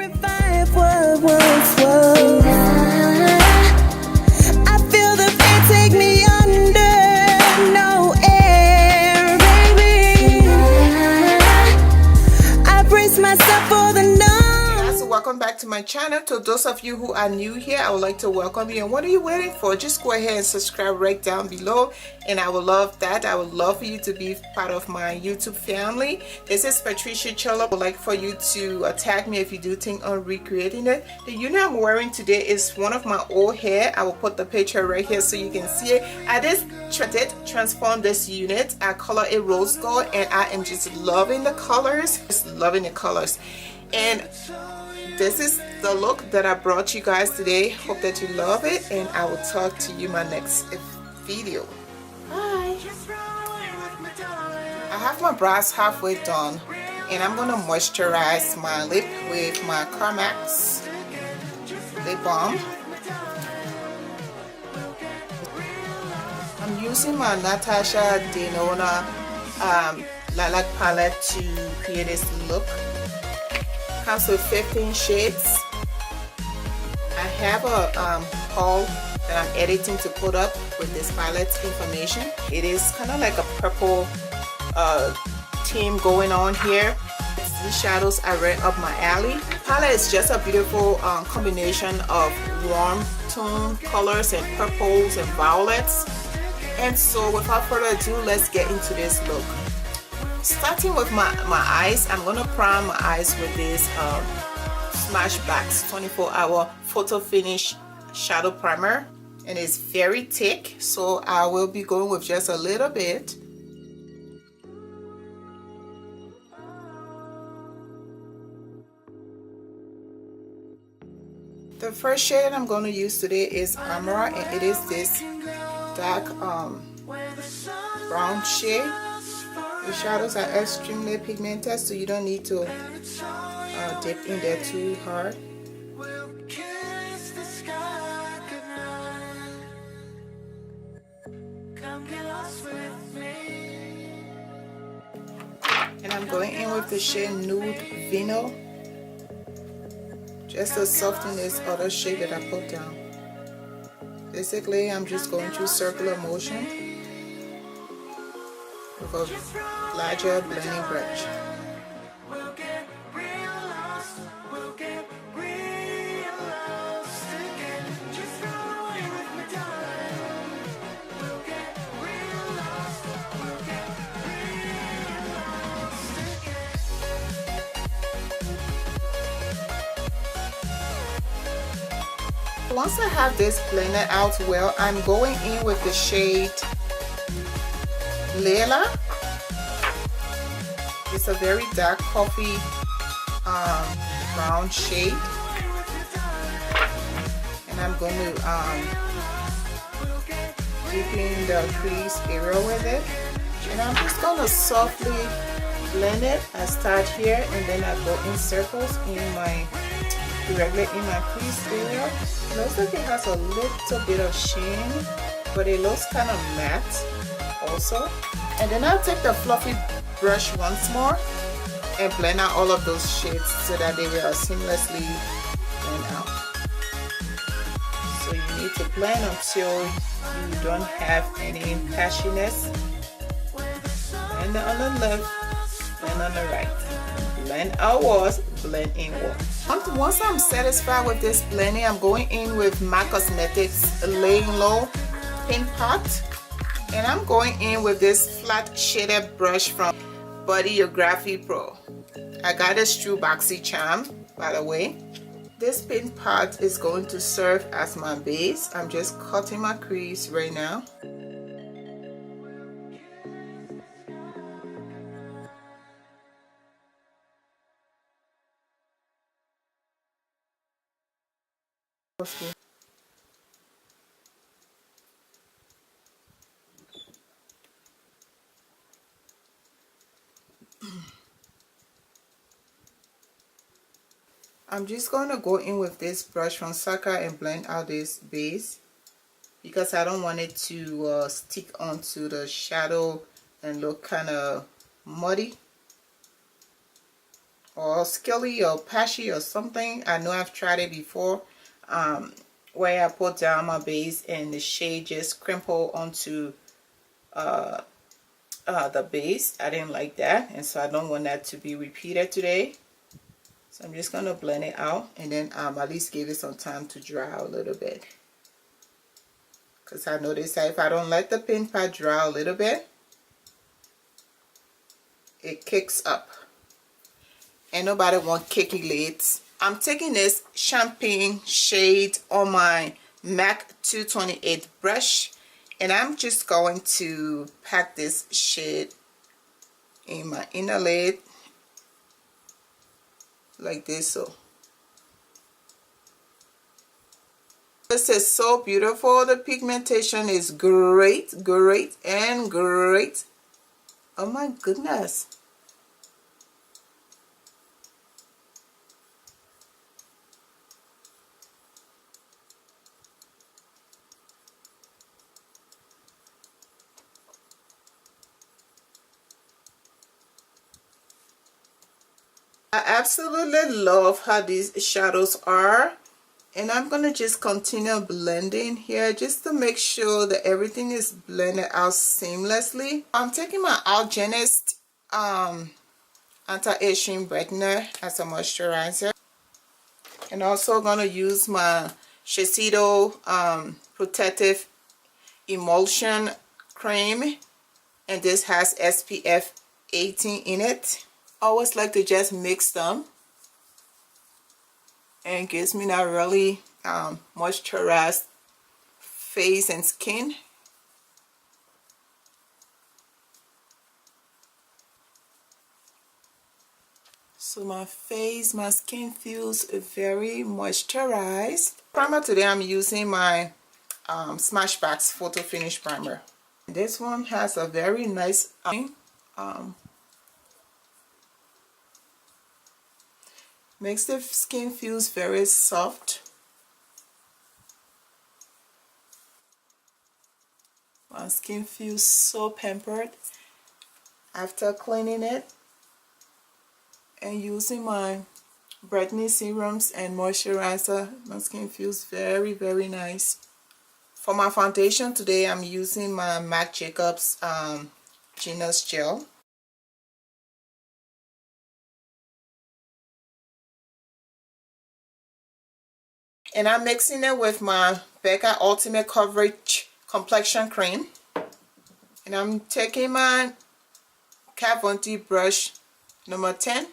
Revive what was. I feel the pain take me under. No air, baby. I brace myself for the night. Welcome back to my channel. To those of you who are new here, I would like to welcome you. And what are you waiting for? Just go ahead and subscribe right down below, and I would love that. I would love for you to be part of my YouTube family. This is Patricia Cholo. I would like for you to tag me if you do think on recreating it. The unit I'm wearing today is one of my old hair. I will put the picture right here so you can see it. I did transform this unit. I color it rose gold, and I am just loving the colors. Just loving the colors. And this is the look that I brought you guys today. Hope that you love it, and I will talk to you in my next video. Bye. I have my brows halfway done, and I'm gonna moisturize my lip with my Carmax lip balm. I'm using my Natasha Denon lilac palette to create this look. Comes with 15 shades. I have a haul that I'm editing to put up with this palette information. It is kind of like a purple theme going on here. These shadows are right up my alley. Palette is just a beautiful combination of warm tone colors and purples and violets. And so without further ado, let's get into this look. Starting with my eyes, I'm going to prime my eyes with this SmashBox 24-hour photo finish shadow primer, and it's very thick, so I will be going with just a little bit. The first shade I'm going to use today is Amara, and it is this dark brown shade. The shadows are extremely pigmented, so you don't need to dip in there too hard. And I'm going in with the shade Nude Vino, just to soften this other shade that I put down. Basically, I'm just going through circular motion with a larger blending brush. Once I have this blended out well, I'm going in with the shade Lila. It's a very dark coffee brown shade, and I'm going to deepen the crease area with it, and I'm just going to softly blend it. I start here and then I go in circles directly in my crease area. It looks like it has a little bit of sheen, but it looks kind of matte also. And then I'll take the fluffy brush once more and blend out all of those shades so that they will seamlessly blend out. So you need to blend until you don't have any patchiness. Blend on the left, blend on the right. Blend outwards, blend inwards. Once I'm satisfied with this blending, I'm going in with Marc Cosmetics Laying Low Pink Pot. And I'm going in with this flat shaded brush from Bodyography Pro. I got this through Boxy Charm, by the way. This pink pot is going to serve as my base. I'm just cutting my crease right now. Okay. I'm just going to go in with this brush from Saka and blend out this base because I don't want it to stick onto the shadow and look kind of muddy. or scaly or patchy or something. I know I've tried it before, where I put down my base and the shade just crimple onto the base. I didn't like that, and so I don't want that to be repeated today. So I'm just going to blend it out, and then at least give it some time to dry a little bit. Because I noticed that if I don't let the paint pad dry a little bit, it kicks up. And nobody want kicky lids. I'm taking this champagne shade on my MAC 228 brush, and I'm just going to pack this shade in my inner lid like this. So this is so beautiful. The pigmentation is great. Oh my goodness. I absolutely love how these shadows are, and I'm gonna just continue blending here just to make sure that everything is blended out seamlessly. I'm taking my Algenist anti-aging brightener as a moisturizer, and also gonna use my Sheisido protective emulsion cream, and this has SPF 18 in it. I always like to just mix them, and it gives me that really moisturized face and skin. So my face, my skin feels very moisturized. Primer today, I'm using my SmashBox Photo Finish Primer. This one has a very nice makes the skin feels very soft. My skin feels so pampered after cleaning it and using my brightening serums and moisturizer. My skin feels very nice. For my foundation today, I'm using my Marc Jacobs Genius Gel. And I'm mixing it with my Becca Ultimate Coverage Complexion Cream. And I'm taking my Kat Von D brush number 10.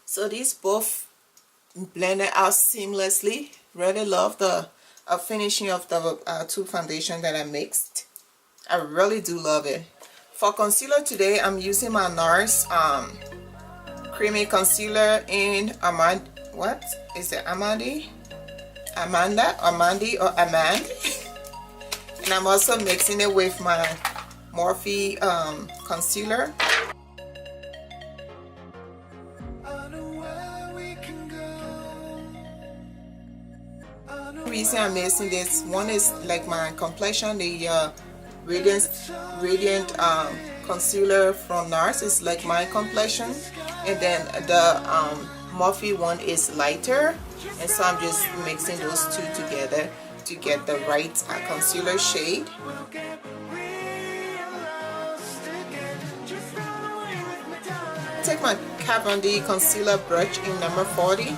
So these both blended out seamlessly. Really love the finishing of the two foundation that I mixed. I really do love it. For concealer today, I'm using my Nars creamy concealer in Amande. What is it? Amande? Amande or Amande? And I'm also mixing it with my Morphe concealer. Reason I'm mixing this, one is like my complexion, the radiant concealer from Nars is like my complexion, and then the Morphe one is lighter, and so I'm just mixing those two together to get the right concealer shade. Take my Kat Von D concealer brush in number 40.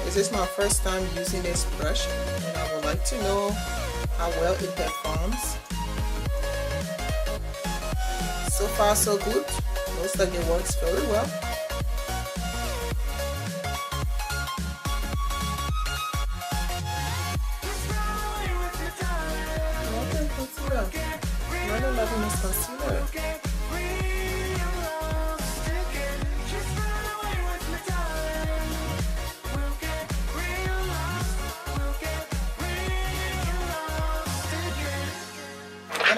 This is my first time using this brush, and I would like to know how well it performs. So far so good. Looks like it works very well. Okay, concealer. I'm really loving this concealer.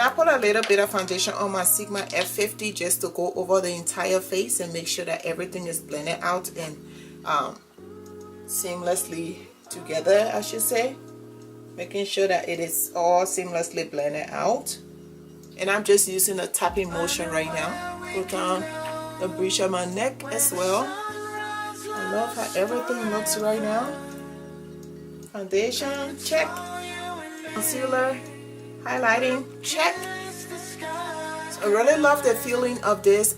And I put a little bit of foundation on my Sigma F50 just to go over the entire face and make sure that everything is blended out and seamlessly together, I should say. Making sure that it is all seamlessly blended out. And I'm just using a tapping motion right now. Go down the bridge of my neck as well. I love how everything looks right now. Foundation, check. Concealer, highlighting, check. So I really love the feeling of this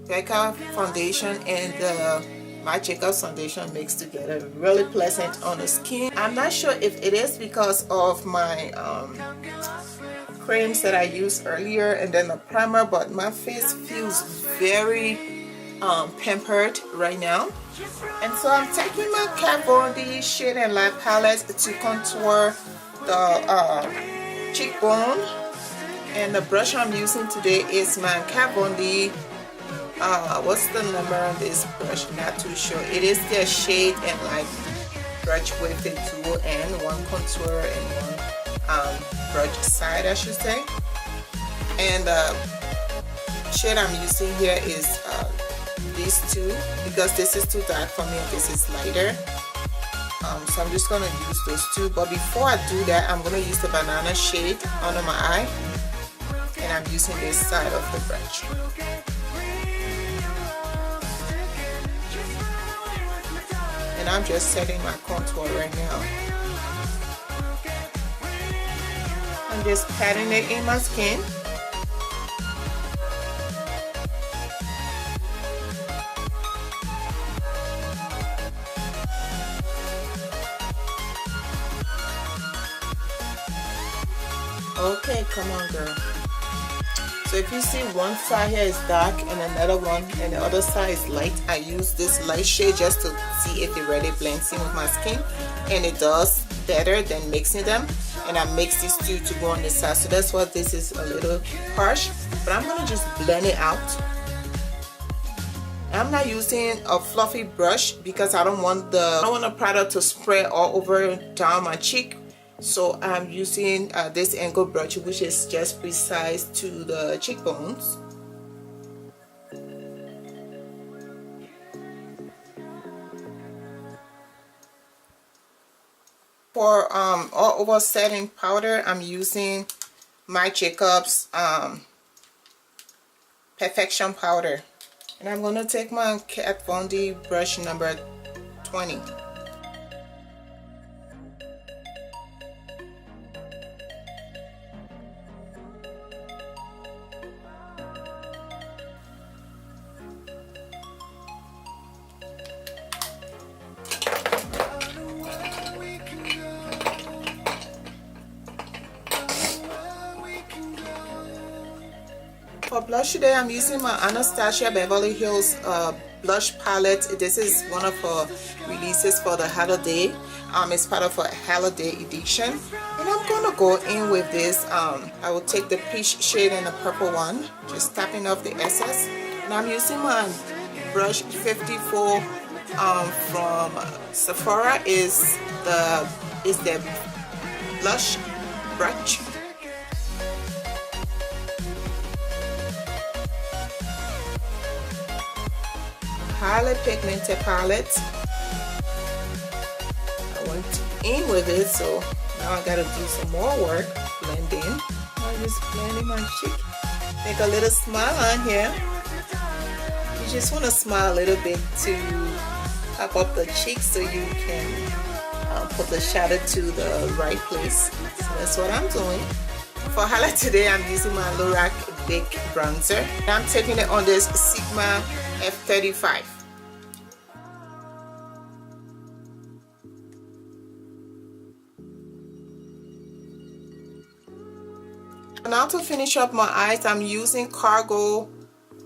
Becca foundation and the My Jacobs foundation mixed together. Really pleasant on the skin. I'm not sure if it is because of my creams that I used earlier and then the primer, but my face feels very pampered right now. And so I'm taking my Kat Von D Shade and Light palette to contour the cheekbone, and the brush I'm using today is my Kat Von D what's the number on this brush? Not too sure. It is the Shade and Light brush with the tool and one contour and one brush side, I should say. And the shade I'm using here is these two, because this is too dark for me and this is lighter. So I'm just gonna use those two, but before I do that, I'm gonna use the banana shade under my eye, and I'm using this side of the brush. And I'm just setting my contour right now. I'm just patting it in my skin. Okay, come on, girl. So if you see one side here is dark and another one and the other side is light, I use this light shade just to see if it really blends in with my skin, and it does better than mixing them. And I mix these two to go on this side, so that's why this is a little harsh, but I'm gonna just blend it out. I'm not using a fluffy brush because I don't want the product to spread all over down my cheek. So I'm using this angle brush, which is just precise to the cheekbones. For all over setting powder, I'm using my Jacobs Perfection powder, and I'm gonna take my Kat Von D brush number 20. For blush today, I'm using my Anastasia Beverly Hills blush palette. This is one of her releases for the holiday. It's part of a holiday edition. And I'm gonna go in with this. I will take the peach shade and the purple one, just tapping off the excess. And I'm using my brush 54 from Sephora. Is the blush brush. Highly pigmented palette. I went in with it, so now I gotta do some more work. Blend in. I'm just blending my cheek. Make a little smile on here. You just want to smile a little bit to pop up the cheeks so you can put the shadow to the right place. So that's what I'm doing. For highlight today, I'm using my Lorac Big Bronzer. I'm taking it on this Sigma F35. Now to finish up my eyes, I'm using Cargo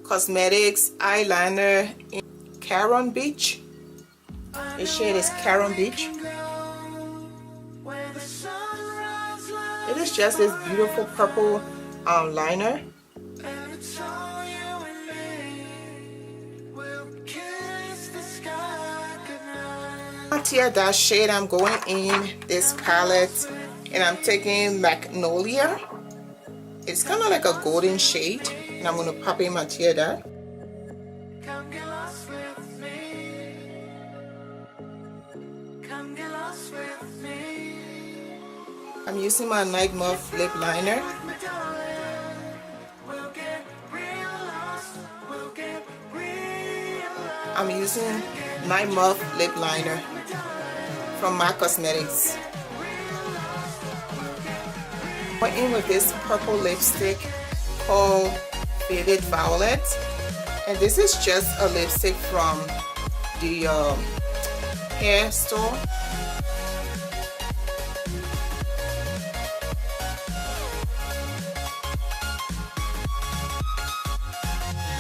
Cosmetics eyeliner in Caron Beach. The shade is Caron Beach. It is just this beautiful purple liner. That shade, I'm going in this palette and I'm taking Magnolia It's kind of like a golden shade, and I'm going to pop in my tear dot. I'm using my NightMoth lip liner. I'm using NightMoth lip liner from Marc Cosmetics. Went in with this purple lipstick called Faded Violet, and this is just a lipstick from the hair store.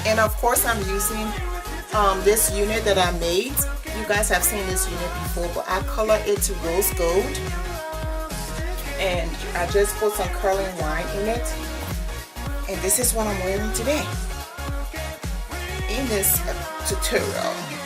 And of course I'm using this unit that I made. You guys have seen this unit before, but I color it to rose gold, and I just put some curling wine in it, and this is what I'm wearing today in this tutorial.